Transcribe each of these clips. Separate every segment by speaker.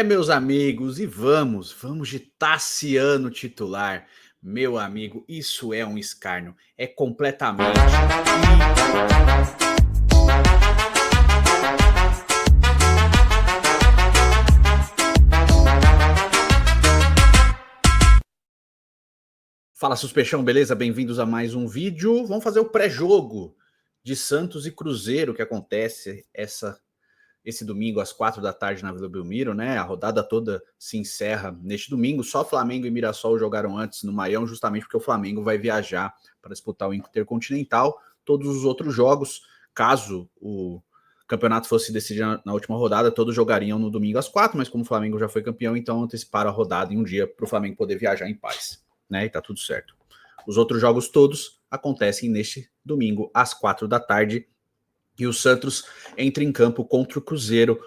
Speaker 1: Meus amigos, e vamos de Tassiano titular. Meu amigo, isso é um escárnio. É completamente. Fala, Suspeixão, beleza? Bem-vindos a mais um vídeo. Vamos fazer o pré-jogo de Santos e Cruzeiro que acontece esse domingo às 4 da tarde na Vila Belmiro, né? A rodada toda se encerra neste domingo. Só Flamengo e Mirassol jogaram antes no Maião, justamente porque o Flamengo vai viajar para disputar o Intercontinental. Todos os outros jogos, caso o campeonato fosse decidido na última rodada, todos jogariam no domingo às 4, mas como o Flamengo já foi campeão, então anteciparam a rodada em um dia para o Flamengo poder viajar em paz, né? E tá tudo certo. Os outros jogos todos acontecem neste domingo às 4 da tarde. E o Santos entra em campo contra o Cruzeiro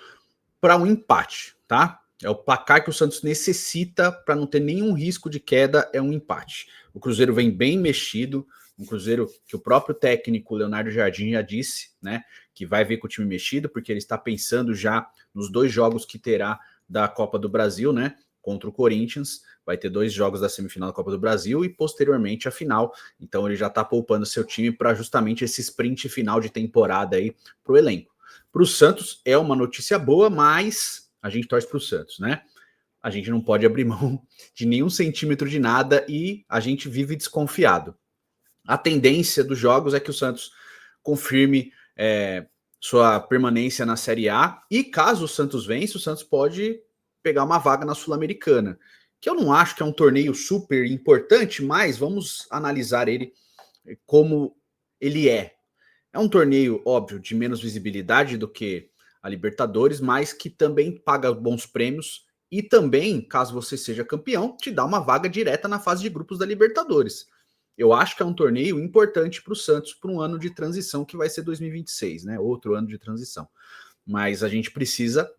Speaker 1: para um empate, tá? É o placar que o Santos necessita para não ter nenhum risco de queda, é um empate. O Cruzeiro vem bem mexido, um Cruzeiro que o próprio técnico Leonardo Jardim já disse, né, que vai vir com o time mexido, porque ele está pensando já nos 2 jogos que terá da Copa do Brasil, né, contra o Corinthians. Vai ter 2 jogos da semifinal da Copa do Brasil e posteriormente a final. Então ele já está poupando seu time para justamente esse sprint final de temporada aí para o elenco. Para o Santos é uma notícia boa, mas a gente torce para o Santos, né? A gente não pode abrir mão de nenhum centímetro de nada e a gente vive desconfiado. A tendência dos jogos é que o Santos confirme sua permanência na Série A e caso o Santos vença, o Santos pode pegar uma vaga na Sul-Americana, que eu não acho que é um torneio super importante, mas vamos analisar ele como ele é. É um torneio, óbvio, de menos visibilidade do que a Libertadores, mas que também paga bons prêmios e também, caso você seja campeão, te dá uma vaga direta na fase de grupos da Libertadores. Eu acho que é um torneio importante para o Santos para um ano de transição que vai ser 2026, né? Outro ano de transição. Mas a gente precisa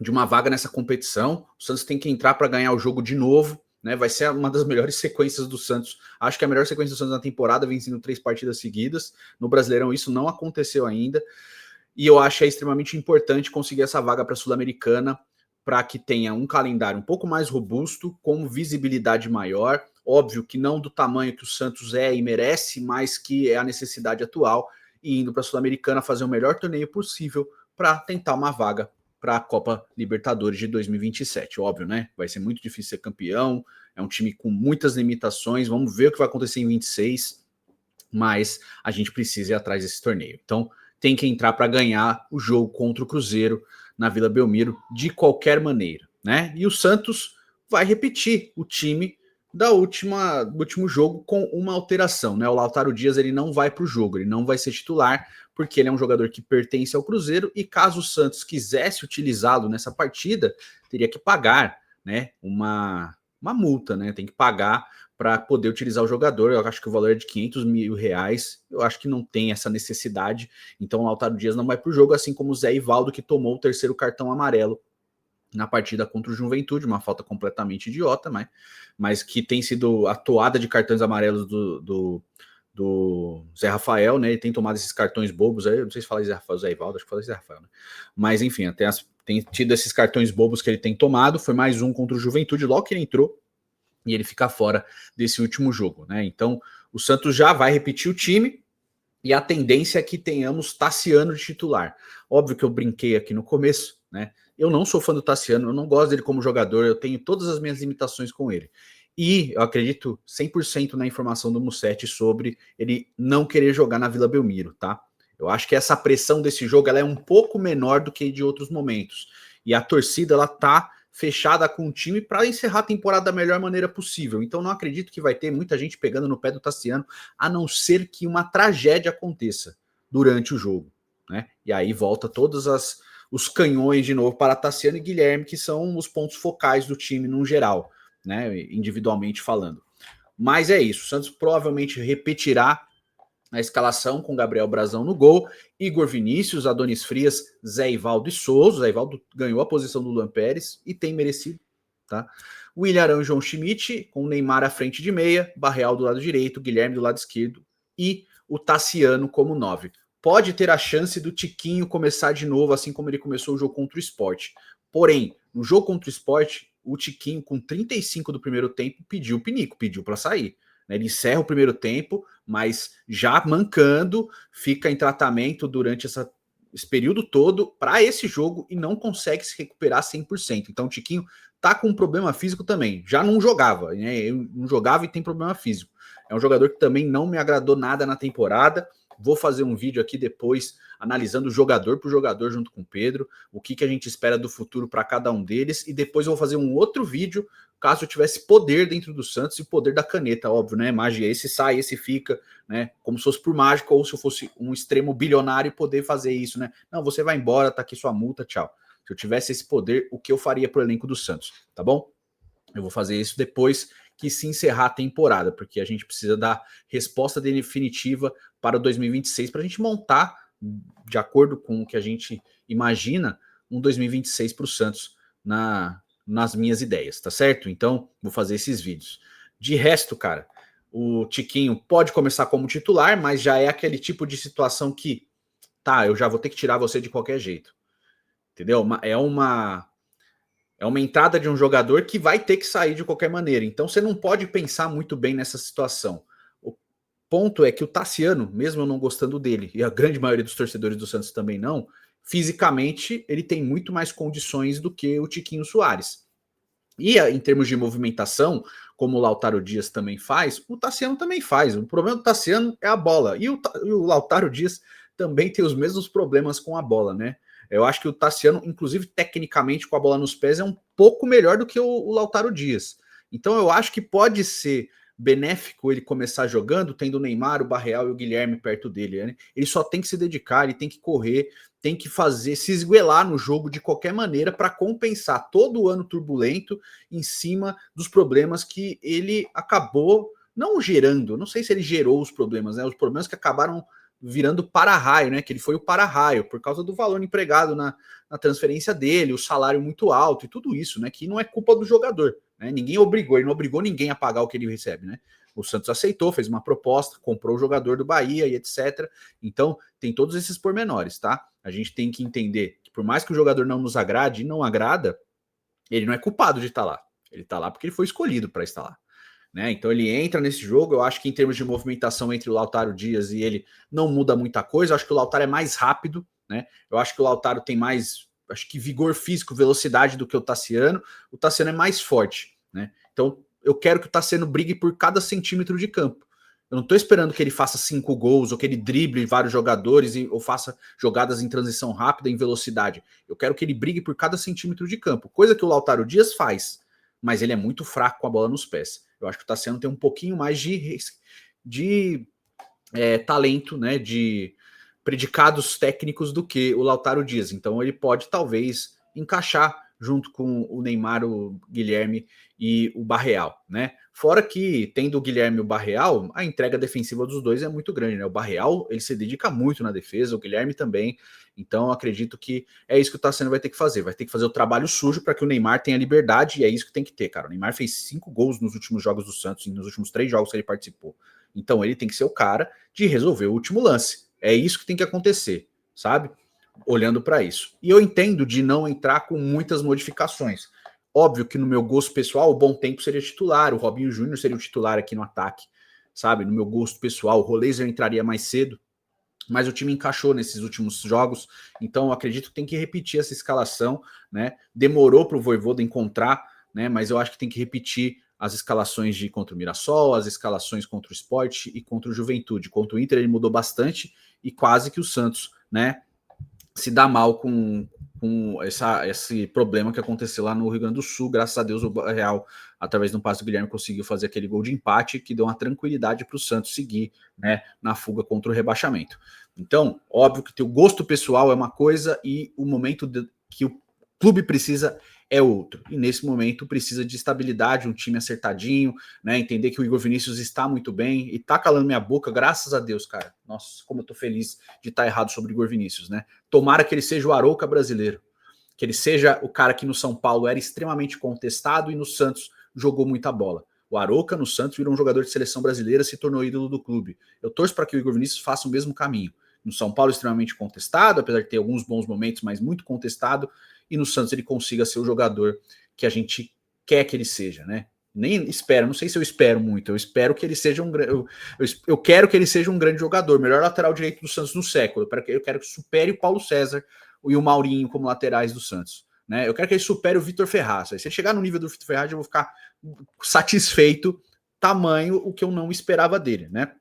Speaker 1: de uma vaga nessa competição. O Santos tem que entrar para ganhar o jogo de novo, né? Vai ser uma das melhores sequências do Santos. Acho que a melhor sequência do Santos na temporada, vencendo 3 partidas seguidas. No Brasileirão isso não aconteceu ainda. E eu acho que é extremamente importante conseguir essa vaga para a Sul-Americana, para que tenha um calendário um pouco mais robusto, com visibilidade maior. Óbvio que não do tamanho que o Santos é e merece, mas que é a necessidade atual. E indo para a Sul-Americana fazer o melhor torneio possível para tentar uma vaga para a Copa Libertadores de 2027. Óbvio, né? Vai ser muito difícil ser campeão, é um time com muitas limitações, vamos ver o que vai acontecer em 26, mas a gente precisa ir atrás desse torneio. Então tem que entrar para ganhar o jogo contra o Cruzeiro na Vila Belmiro de qualquer maneira, né? E o Santos vai repetir o time do último jogo com uma alteração, né? O Lautaro Dias ele não vai para o jogo, ele não vai ser titular, porque ele é um jogador que pertence ao Cruzeiro e caso o Santos quisesse utilizá-lo nessa partida, teria que pagar, né, uma multa, né? Tem que pagar para poder utilizar o jogador. Eu acho que o valor é de R$500 mil. Eu acho que não tem essa necessidade. Então o Lautaro Dias não vai para o jogo, assim como o Zé Ivaldo, que tomou o 3º cartão amarelo na partida contra o Juventude, uma falta completamente idiota, mas que tem sido a toada de cartões amarelos do Zé Rafael, né? Ele tem tomado esses cartões bobos aí, eu não sei se fala Zé Rafael, Zé Ivaldo, acho que fala Zé Rafael, né? Mas enfim, tem tido esses cartões bobos que ele tem tomado, foi mais um contra o Juventude, logo que ele entrou, e ele fica fora desse último jogo, né? Então o Santos já vai repetir o time, e a tendência é que tenhamos Tassiano de titular. Óbvio que eu brinquei aqui no começo, né? Eu não sou fã do Tassiano, eu não gosto dele como jogador, eu tenho todas as minhas limitações com ele. E eu acredito 100% na informação do Musetti sobre ele não querer jogar na Vila Belmiro, tá? Eu acho que essa pressão desse jogo ela é um pouco menor do que de outros momentos. E a torcida ela tá fechada com o time para encerrar a temporada da melhor maneira possível. Então não acredito que vai ter muita gente pegando no pé do Tassiano, a não ser que uma tragédia aconteça durante o jogo, né? E aí volta todos os canhões de novo para Tassiano e Guilherme, que são os pontos focais do time no geral, né? Individualmente falando. Mas é isso, o Santos provavelmente repetirá na escalação com Gabriel Brazão no gol, Igor Vinícius, Adonis Frias, Zé Ivaldo e Souza. Zé Ivaldo ganhou a posição do Luan Pérez e tem merecido, tá? William Arão e João Schmidt, com o Neymar à frente de meia, Barreal do lado direito, Guilherme do lado esquerdo e o Tassiano como 9. Pode ter a chance do Tiquinho começar de novo, assim como ele começou o jogo contra o Sport. Porém, No jogo contra o Sport, o Tiquinho, com 35 do primeiro tempo, pediu o pinico, pediu para sair. Ele encerra o primeiro tempo, mas já mancando, fica em tratamento durante esse período todo para esse jogo e não consegue se recuperar 100%. Então o Tiquinho tá com um problema físico também. Já não jogava, né? Não jogava e tem problema físico. É um jogador que também não me agradou nada na temporada. Vou fazer um vídeo aqui depois analisando jogador por jogador junto com o Pedro, o que a gente espera do futuro para cada um deles, e depois eu vou fazer um outro vídeo caso eu tivesse poder dentro do Santos e poder da caneta, óbvio, né? Magia, esse sai, esse fica, né? Como se fosse por mágica ou se eu fosse um extremo bilionário poder fazer isso, né? Não, você vai embora, tá aqui sua multa, tchau. Se eu tivesse esse poder, o que eu faria pro elenco do Santos, tá bom? Eu vou fazer isso depois que se encerrar a temporada, porque a gente precisa dar resposta definitiva para 2026 para a gente montar, de acordo com o que a gente imagina, um 2026 para o Santos nas minhas ideias, tá certo? Então, vou fazer esses vídeos. De resto, cara, o Tiquinho pode começar como titular, mas já é aquele tipo de situação que, tá, eu já vou ter que tirar você de qualquer jeito. Entendeu? É uma entrada de um jogador que vai ter que sair de qualquer maneira. Então você não pode pensar muito bem nessa situação. O ponto é que o Tassiano, mesmo eu não gostando dele, e a grande maioria dos torcedores do Santos também não, fisicamente ele tem muito mais condições do que o Tiquinho Soares. E em termos de movimentação, como o Lautaro Dias também faz, o Tassiano também faz. O problema do Tassiano é a bola. E o Lautaro Dias também tem os mesmos problemas com a bola, né? Eu acho que o Tassiano, inclusive tecnicamente com a bola nos pés, é um pouco melhor do que o Lautaro Dias. Então eu acho que pode ser benéfico ele começar jogando, tendo o Neymar, o Barreal e o Guilherme perto dele, né? Ele só tem que se dedicar, ele tem que correr, tem que fazer, se esguelar no jogo de qualquer maneira para compensar todo o ano turbulento em cima dos problemas que ele acabou não gerando. Não sei se ele gerou os problemas, né? Os problemas que acabaram virando para-raio, né? Que ele foi o para-raio por causa do valor empregado na transferência dele, o salário muito alto e tudo isso, né? Que não é culpa do jogador, né? Ninguém obrigou, ele não obrigou ninguém a pagar o que ele recebe, né? O Santos aceitou, fez uma proposta, comprou o jogador do Bahia e etc. Então, tem todos esses pormenores, tá? A gente tem que entender que por mais que o jogador não nos agrade e não agrada, ele não é culpado de estar lá. Ele está lá porque ele foi escolhido para estar lá. Né? Então ele entra nesse jogo. Eu acho que em termos de movimentação entre o Lautaro Dias e ele não muda muita coisa. Eu acho que o Lautaro é mais rápido, né? Eu acho que o Lautaro tem mais, acho que vigor físico, velocidade do que o Tassiano. O Tassiano é mais forte, né? Então eu quero que o Tassiano brigue por cada centímetro de campo. Eu não estou esperando que ele faça 5 gols ou que ele drible vários jogadores ou faça jogadas em transição rápida em velocidade. Eu quero que ele brigue por cada centímetro de campo, coisa que o Lautaro Dias faz, mas ele é muito fraco com a bola nos pés. Eu acho que o Tassiano tem um pouquinho mais de talento, né, de predicados técnicos do que o Lautaro Dias. Então ele pode talvez encaixar junto com o Neymar, o Guilherme e o Barreal, né? Fora que, tendo o Guilherme e o Barreal, a entrega defensiva dos dois é muito grande, né? O Barreal, ele se dedica muito na defesa, o Guilherme também. Então, acredito que é isso que o Tassiano vai ter que fazer. Vai ter que fazer o trabalho sujo para que o Neymar tenha liberdade, e é isso que tem que ter, cara. O Neymar fez 5 gols nos últimos jogos do Santos, nos últimos 3 jogos que ele participou. Então, ele tem que ser o cara de resolver o último lance. É isso que tem que acontecer, sabe? Olhando para isso. E eu entendo de não entrar com muitas modificações. Óbvio que no meu gosto pessoal, o Bom Tempo seria titular, o Robinho Júnior seria o titular aqui no ataque, sabe? No meu gosto pessoal, o Roleiser entraria mais cedo, mas o time encaixou nesses últimos jogos, então eu acredito que tem que repetir essa escalação, né? Demorou para o Vojvoda encontrar, né? Mas eu acho que tem que repetir as escalações de contra o Mirassol, as escalações contra o Sport e contra o Juventude. Contra o Inter ele mudou bastante e quase que o Santos, né, se dá mal com esse problema que aconteceu lá no Rio Grande do Sul. Graças a Deus o Real, através de um passe do Guilherme, conseguiu fazer aquele gol de empate que deu uma tranquilidade para o Santos seguir, né, na fuga contra o rebaixamento. Então, óbvio que o gosto pessoal é uma coisa e o momento que o clube precisa é outro. E nesse momento precisa de estabilidade, um time acertadinho, né? Entender que o Igor Vinícius está muito bem e tá calando minha boca, graças a Deus, cara. Nossa, como eu tô feliz de estar errado sobre o Igor Vinícius, né? Tomara que ele seja o Arouca brasileiro, que ele seja o cara que no São Paulo era extremamente contestado e no Santos jogou muita bola. O Arouca no Santos virou um jogador de seleção brasileira, se tornou ídolo do clube. Eu torço para que o Igor Vinícius faça o mesmo caminho. No São Paulo, extremamente contestado, apesar de ter alguns bons momentos, mas muito contestado. e no Santos ele consiga ser o jogador que a gente quer que ele seja, né? Nem espero, não sei se eu espero muito, eu espero que ele seja eu quero que ele seja um grande jogador, melhor lateral direito do Santos no século, eu quero que supere o Paulo César e o Maurinho como laterais do Santos, né? Eu quero que ele supere o Vitor Ferraz. Se ele chegar no nível do Vitor Ferraz, eu vou ficar satisfeito, tamanho o que eu não esperava dele, né?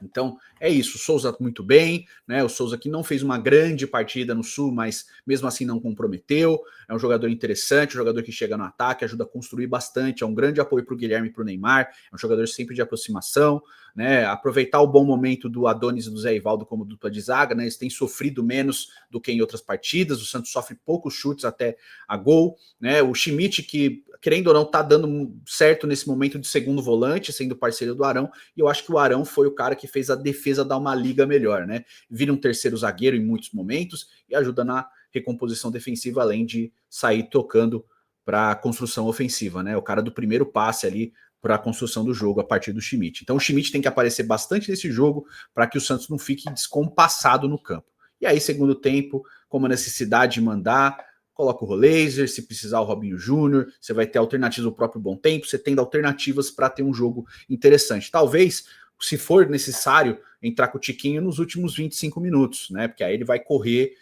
Speaker 1: Então é isso, o Souza muito bem, né? O Souza que não fez uma grande partida no Sul, mas mesmo assim não comprometeu. É um jogador interessante, um jogador que chega no ataque, ajuda a construir bastante, é um grande apoio para o Guilherme e para o Neymar, é um jogador sempre de aproximação, né? Aproveitar o bom momento do Adonis e do Zé Ivaldo como dupla de zaga, né? Eles têm sofrido menos do que em outras partidas, o Santos sofre poucos chutes até a gol, né? O Schmidt, que querendo ou não, tá dando certo nesse momento de segundo volante, sendo parceiro do Arão, e eu acho que o Arão foi o cara que fez a defesa dar uma liga melhor, né? Vira um terceiro zagueiro em muitos momentos e ajuda na recomposição defensiva, além de sair tocando para a construção ofensiva, né? O cara do primeiro passe ali para a construção do jogo a partir do Schmidt. Então o Schmidt tem que aparecer bastante nesse jogo para que o Santos não fique descompassado no campo. E aí, segundo tempo, como a necessidade de mandar, coloca o Roleiser, se precisar o Robinho Júnior, você vai ter alternativas no próprio Bom Tempo, você tendo alternativas para ter um jogo interessante. Talvez, se for necessário, entrar com o Tiquinho nos últimos 25 minutos, né? Porque aí ele vai correr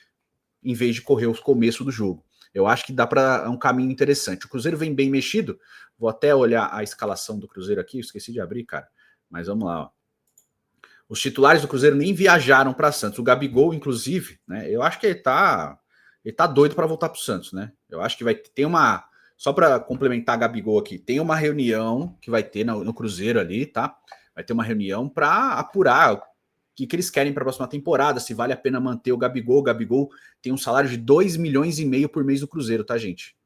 Speaker 1: em vez de correr o começo do jogo. Eu acho que dá para um caminho interessante. O Cruzeiro vem bem mexido, vou até olhar a escalação do Cruzeiro aqui, esqueci de abrir, cara, mas vamos lá, ó. Os titulares do Cruzeiro nem viajaram para Santos. O Gabigol, inclusive, né? Eu acho que ele tá doido para voltar para o Santos, né? Eu acho que vai ter uma. Só para complementar a Gabigol aqui, tem uma reunião que vai ter no Cruzeiro ali, tá? Vai ter uma reunião para apurar o que eles querem para a próxima temporada, se vale a pena manter o Gabigol. O Gabigol tem um salário de 2,5 milhões por mês no Cruzeiro, tá, gente?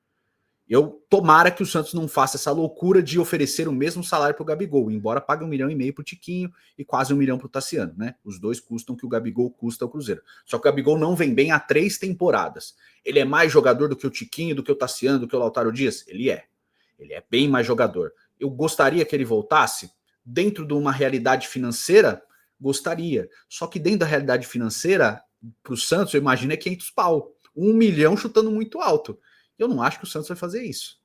Speaker 1: Eu tomara que o Santos não faça essa loucura de oferecer o mesmo salário para o Gabigol, embora pague 1,5 milhão para o Tiquinho e quase 1 milhão para o Tassiano, né? Os dois custam que o Gabigol custa ao Cruzeiro. Só que o Gabigol não vem bem há 3 temporadas. Ele é mais jogador do que o Tiquinho, do que o Tassiano, do que o Lautaro Dias? Ele é. Ele é bem mais jogador. Eu gostaria que ele voltasse dentro de uma realidade financeira, gostaria. Só que dentro da realidade financeira, para o Santos, eu imagino é 500 pau. 1 milhão chutando muito alto. Eu não acho que o Santos vai fazer isso,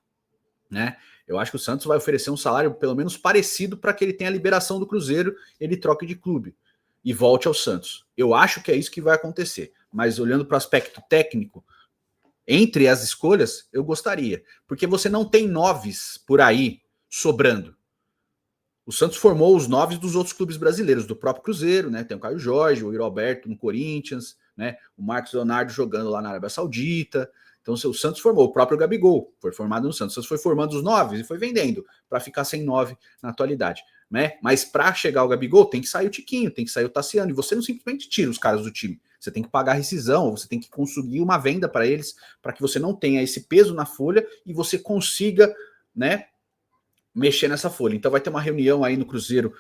Speaker 1: né? Eu acho que o Santos vai oferecer um salário pelo menos parecido para que ele tenha a liberação do Cruzeiro, ele troque de clube e volte ao Santos. Eu acho que é isso que vai acontecer. Mas olhando para o aspecto técnico, entre as escolhas, eu gostaria. Porque você não tem 9s por aí sobrando. O Santos formou os 9 dos outros clubes brasileiros, do próprio Cruzeiro, né? Tem o Caio Jorge, o Yuri Alberto no Corinthians, né? O Marcos Leonardo jogando lá na Arábia Saudita. Então, o Santos formou, o próprio Gabigol foi formado no Santos. O Santos foi formando os 9 e foi vendendo para ficar sem 9 na atualidade, né? Mas para chegar ao Gabigol, tem que sair o Tiquinho, tem que sair o Tassiano. E você não simplesmente tira os caras do time. Você tem que pagar a rescisão, você tem que conseguir uma venda para eles, para que você não tenha esse peso na folha e você consiga, né, mexer nessa folha. Então vai ter uma reunião aí no Cruzeiro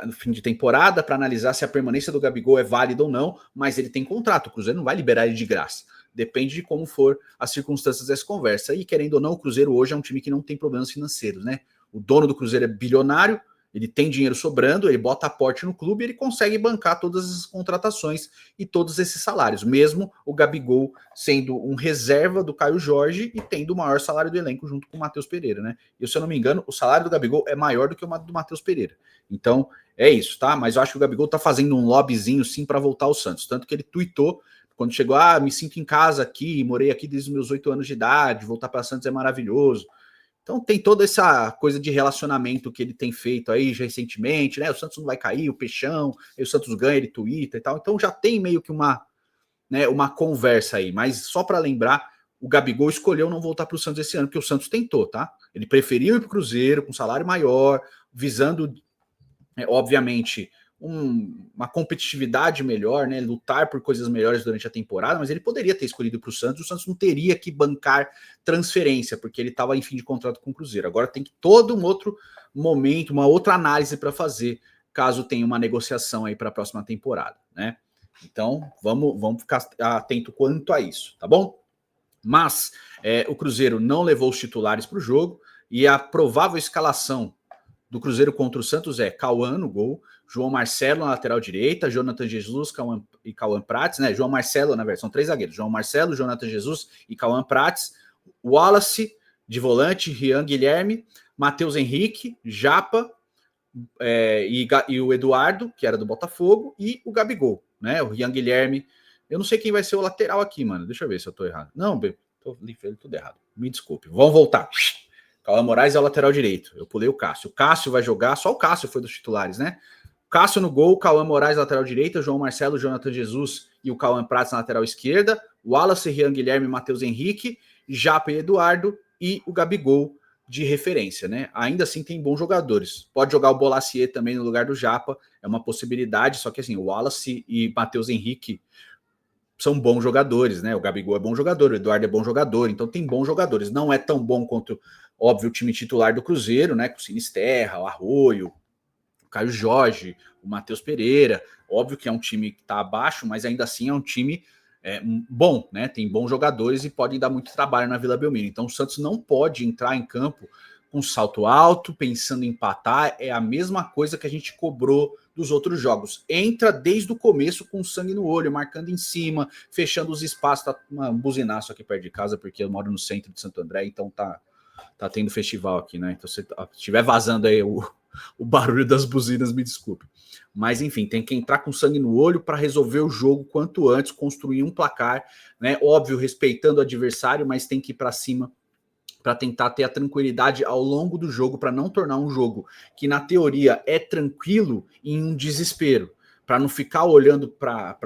Speaker 1: no fim de temporada para analisar se a permanência do Gabigol é válida ou não, mas ele tem contrato, o Cruzeiro não vai liberar ele de graça. Depende de como for as circunstâncias dessa conversa. E querendo ou não, o Cruzeiro hoje é um time que não tem problemas financeiros, né? O dono do Cruzeiro é bilionário, ele tem dinheiro sobrando, ele bota aporte no clube e ele consegue bancar todas as contratações e todos esses salários, mesmo o Gabigol sendo um reserva do Caio Jorge e tendo o maior salário do elenco junto com o Matheus Pereira, né? E se eu não me engano, o salário do Gabigol é maior do que o do Matheus Pereira. Então, é isso, tá? Mas eu acho que o Gabigol tá fazendo um lobbyzinho sim para voltar ao Santos, tanto que ele tweetou quando chegou, me sinto em casa aqui, morei aqui desde os meus 8 anos de idade, voltar para Santos é maravilhoso. Então tem toda essa coisa de relacionamento que ele tem feito aí já recentemente, né? O Santos não vai cair, o Peixão, aí o Santos ganha, ele twitta e tal. Então já tem meio que uma conversa aí. Mas só para lembrar, o Gabigol escolheu não voltar para o Santos esse ano, porque o Santos tentou, tá? Ele preferiu ir para o Cruzeiro com salário maior, visando, obviamente, uma competitividade melhor, né? Lutar por coisas melhores durante a temporada, mas ele poderia ter escolhido para o Santos não teria que bancar transferência, porque ele estava em fim de contrato com o Cruzeiro. Agora tem que todo um outro momento, uma outra análise para fazer, caso tenha uma negociação aí para a próxima temporada, né? Então vamos ficar atento quanto a isso, tá bom? Mas o Cruzeiro não levou os titulares para o jogo e a provável escalação do Cruzeiro contra o Santos é Cauã no gol, João Marcelo na lateral direita, Jonathan Jesus e Cauã Prates, né? João Marcelo, na verdade, são 3 zagueiros. João Marcelo, Jonathan Jesus e Cauã Prates. Wallace de volante, Rian Guilherme, Matheus Henrique, Japa e o Eduardo, que era do Botafogo, e o Gabigol, né? O Rian Guilherme. Eu não sei quem vai ser o lateral aqui, mano. Deixa eu ver se eu tô errado. Não, tô tudo errado. Me desculpe. Vamos voltar. Cauã Moraes é o lateral direito. Eu pulei o Cássio. O Cássio vai jogar, só o Cássio foi dos titulares, né? Cássio no gol, Cauã Moraes lateral direita, João Marcelo, Jonathan Jesus e o Cauã Prates na lateral esquerda, Wallace, Rian Guilherme, Matheus Henrique, Japa e Eduardo e o Gabigol de referência, né? Ainda assim tem bons jogadores. Pode jogar o Bolacier também no lugar do Japa, é uma possibilidade, só que assim, o Wallace e Matheus Henrique são bons jogadores, né? O Gabigol é bom jogador, o Eduardo é bom jogador, então tem bons jogadores. Não é tão bom quanto, óbvio, o time titular do Cruzeiro, né? Com o Sinisterra, o Arroio, o Caio Jorge, o Matheus Pereira. Óbvio que é um time que está abaixo, mas ainda assim é um time bom, né? Tem bons jogadores e podem dar muito trabalho na Vila Belmiro. Então o Santos não pode entrar em campo com salto alto, pensando em empatar. É a mesma coisa que a gente cobrou dos outros jogos. Entra desde o começo com sangue no olho, marcando em cima, fechando os espaços. Tá um buzinaço aqui perto de casa, porque eu moro no centro de Santo André, então tá tendo festival aqui, né? Então se estiver vazando aí o barulho das buzinas, me desculpe. Mas enfim, tem que entrar com sangue no olho para resolver o jogo quanto antes, construir um placar, né? Óbvio, respeitando o adversário, mas tem que ir para cima para tentar ter a tranquilidade ao longo do jogo, para não tornar um jogo que na teoria é tranquilo em um desespero, para não ficar olhando para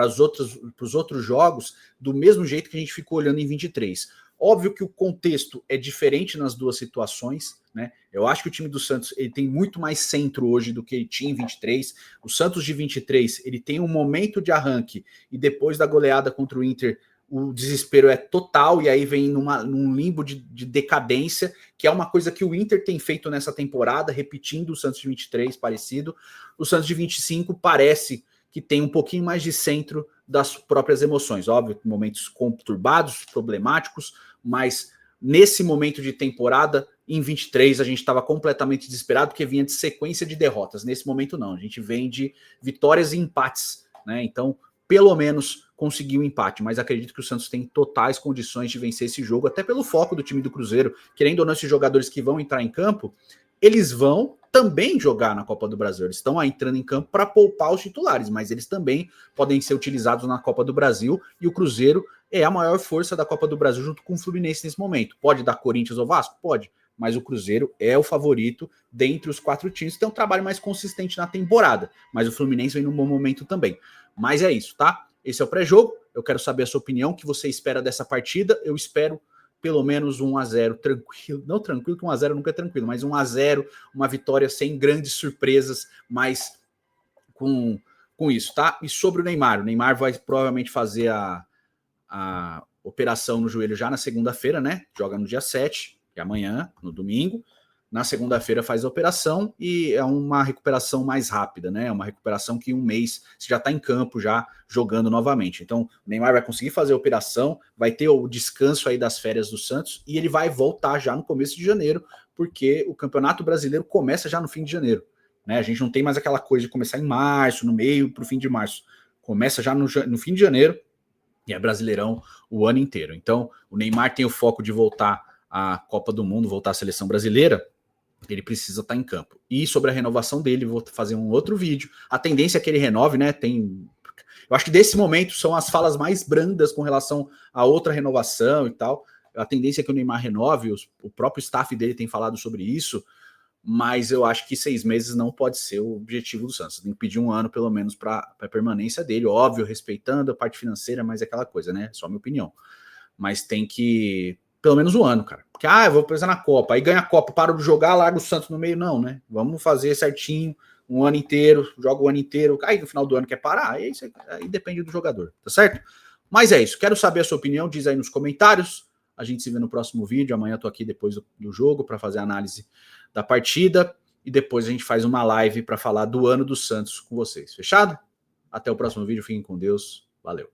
Speaker 1: os outros jogos do mesmo jeito que a gente ficou olhando em 23. Óbvio que o contexto é diferente nas duas situações, né? Eu acho que o time do Santos ele tem muito mais centro hoje do que ele tinha em 23. O Santos de 23 ele tem um momento de arranque e depois da goleada contra o Inter o desespero é total e aí vem num limbo de decadência, que é uma coisa que o Inter tem feito nessa temporada, repetindo o Santos de 23, parecido. O Santos de 25 parece que tem um pouquinho mais de centro das próprias emoções. Óbvio, momentos conturbados, problemáticos, mas nesse momento de temporada, em 23, a gente estava completamente desesperado porque vinha de sequência de derrotas. Nesse momento, não. A gente vem de vitórias e empates, né? Então, pelo menos conseguiu um empate, mas acredito que o Santos tem totais condições de vencer esse jogo, até pelo foco do time do Cruzeiro. Querendo ou não, esses jogadores que vão entrar em campo, eles vão também jogar na Copa do Brasil. Eles estão entrando em campo para poupar os titulares, mas eles também podem ser utilizados na Copa do Brasil, e o Cruzeiro é a maior força da Copa do Brasil junto com o Fluminense nesse momento. Pode dar Corinthians ou Vasco? Pode, mas o Cruzeiro é o favorito dentre os 4 times, tem um trabalho mais consistente na temporada, mas o Fluminense vem num bom momento também. Mas é isso, tá? Esse é o pré-jogo, eu quero saber a sua opinião, o que você espera dessa partida. Eu espero pelo menos 1-0 tranquilo, não tranquilo, que 1-0 nunca é tranquilo, mas 1-0, uma vitória sem grandes surpresas, mas com isso, tá? E sobre o Neymar vai provavelmente fazer a operação no joelho já na segunda-feira, né? Joga no dia 7, que é amanhã, no domingo. Na segunda-feira faz a operação e é uma recuperação mais rápida, né? É uma recuperação que em um mês você já está em campo, já jogando novamente. Então, o Neymar vai conseguir fazer a operação, vai ter o descanso aí das férias do Santos e ele vai voltar já no começo de janeiro, porque o Campeonato Brasileiro começa já no fim de janeiro, né? A gente não tem mais aquela coisa de começar em março, no meio para o fim de março. Começa já no fim de janeiro e é Brasileirão o ano inteiro. Então, o Neymar tem o foco de voltar à Copa do Mundo, voltar à seleção brasileira. Ele precisa estar em campo. E sobre a renovação dele, vou fazer um outro vídeo. A tendência é que ele renove, né? Eu acho que desse momento são as falas mais brandas com relação a outra renovação e tal. A tendência é que o Neymar renove, o próprio staff dele tem falado sobre isso, mas eu acho que 6 meses não pode ser o objetivo do Santos. Tem que pedir 1 ano, pelo menos, para a permanência dele. Óbvio, respeitando a parte financeira, mas é aquela coisa, né? Só a minha opinião. Mas tem que pelo menos 1 ano, cara. Porque, eu vou pensar na Copa. Aí ganha a Copa, para de jogar, larga o Santos no meio. Não, né? Vamos fazer certinho, 1 ano inteiro, joga o ano inteiro. Aí no final do ano quer parar, aí depende do jogador, tá certo? Mas é isso. Quero saber a sua opinião, diz aí nos comentários. A gente se vê no próximo vídeo. Amanhã eu tô aqui depois do jogo para fazer a análise da partida. E depois a gente faz uma live para falar do ano do Santos com vocês. Fechado? Até o próximo vídeo. Fiquem com Deus. Valeu.